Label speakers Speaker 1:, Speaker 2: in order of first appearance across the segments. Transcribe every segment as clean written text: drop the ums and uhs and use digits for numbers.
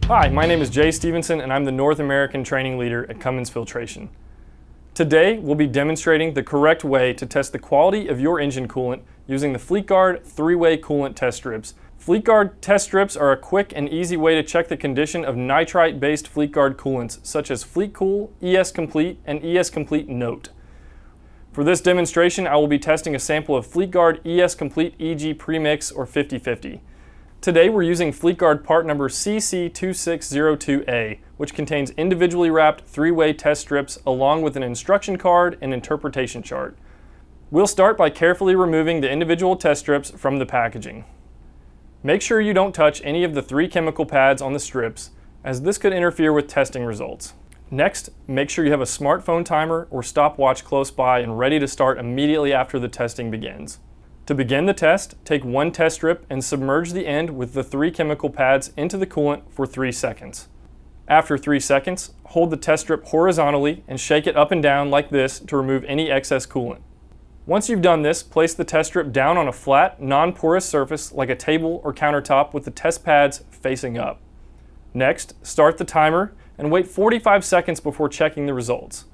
Speaker 1: Hi, my name is Jay Stevenson and I'm the North American Training Leader at Cummins Filtration. Today we'll be demonstrating the correct way to test the quality of your engine coolant using the Fleetguard 3-way coolant test strips. Fleetguard test strips are a quick and easy way to check the condition of nitrite-based Fleetguard coolants such as FleetCool, ES Complete, and ES Complete Note. For this demonstration I will be testing a sample of Fleetguard ES Complete EG Premix or 50/50. Today we're using Fleetguard part number CC2602A, which contains individually wrapped 3-way test strips along with an instruction card and interpretation chart. We'll start by carefully removing the individual test strips from the packaging. Make sure you don't touch any of the 3 chemical pads on the strips, as this could interfere with testing results. Next, make sure you have a smartphone timer or stopwatch close by and ready to start immediately after the testing begins. To begin the test, take 1 test strip and submerge the end with the 3 chemical pads into the coolant for 3 seconds. After 3 seconds, hold the test strip horizontally and shake it up and down like this to remove any excess coolant. Once you've done this, place the test strip down on a flat, non-porous surface like a table or countertop with the test pads facing up. Next, start the timer and wait 45 seconds before checking the results.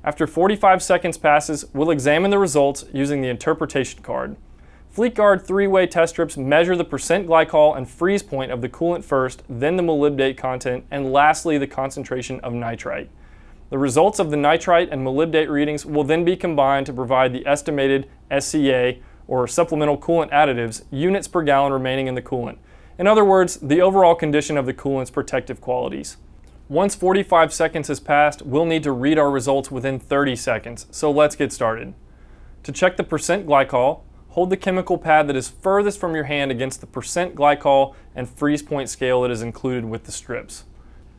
Speaker 1: After 45 seconds passes, we'll examine the results using the interpretation card. Fleetguard 3-way test strips measure the percent glycol and freeze point of the coolant first, then the molybdate content, and lastly the concentration of nitrite. The results of the nitrite and molybdate readings will then be combined to provide the estimated SCA, or supplemental coolant additives, units per gallon remaining in the coolant. In other words, the overall condition of the coolant's protective qualities. Once 45 seconds has passed, we'll need to read our results within 30 seconds, so let's get started. To check the percent glycol, hold the chemical pad that is furthest from your hand against the percent glycol and freeze point scale that is included with the strips.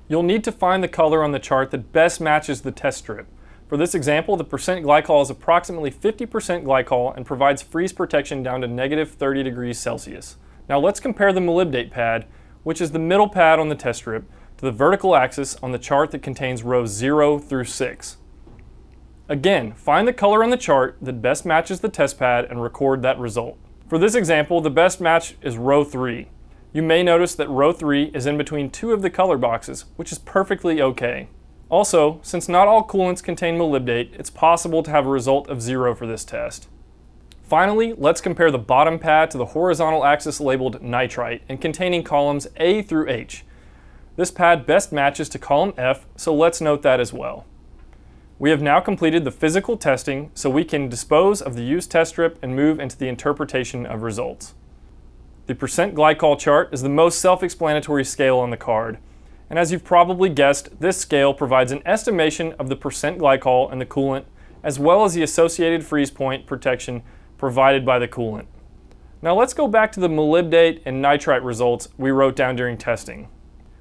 Speaker 1: You'll need to find the color on the chart that best matches the test strip. For this example, the percent glycol is approximately 50% glycol and provides freeze protection down to -30 degrees Celsius. Now let's compare the molybdate pad, which is the middle pad on the test strip, to the vertical axis on the chart that contains rows 0 through 6. Again, find the color on the chart that best matches the test pad and record that result. For this example, the best match is row 3. You may notice that row 3 is in between 2 of the color boxes, which is perfectly okay. Also, since not all coolants contain molybdate, it's possible to have a result of 0 for this test. Finally, let's compare the bottom pad to the horizontal axis labeled nitrite and containing columns A through H. This pad best matches to column F, so let's note that as well. We have now completed the physical testing, so we can dispose of the used test strip and move into the interpretation of results. The percent glycol chart is the most self-explanatory scale on the card, and as you've probably guessed, this scale provides an estimation of the percent glycol in the coolant, as well as the associated freeze point protection provided by the coolant. Now let's go back to the molybdate and nitrite results we wrote down during testing.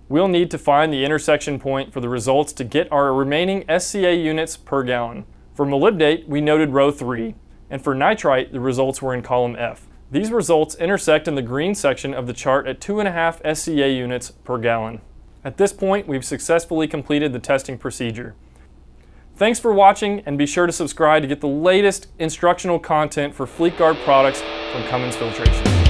Speaker 1: We'll need to find the intersection point for the results to get our remaining SCA units per gallon. For molybdate, we noted row 3, and for nitrite, the results were in column F. These results intersect in the green section of the chart at 2.5 SCA units per gallon. At this point, we've successfully completed the testing procedure. Thanks for watching, and be sure to subscribe to get the latest instructional content for Fleetguard products from Cummins Filtration.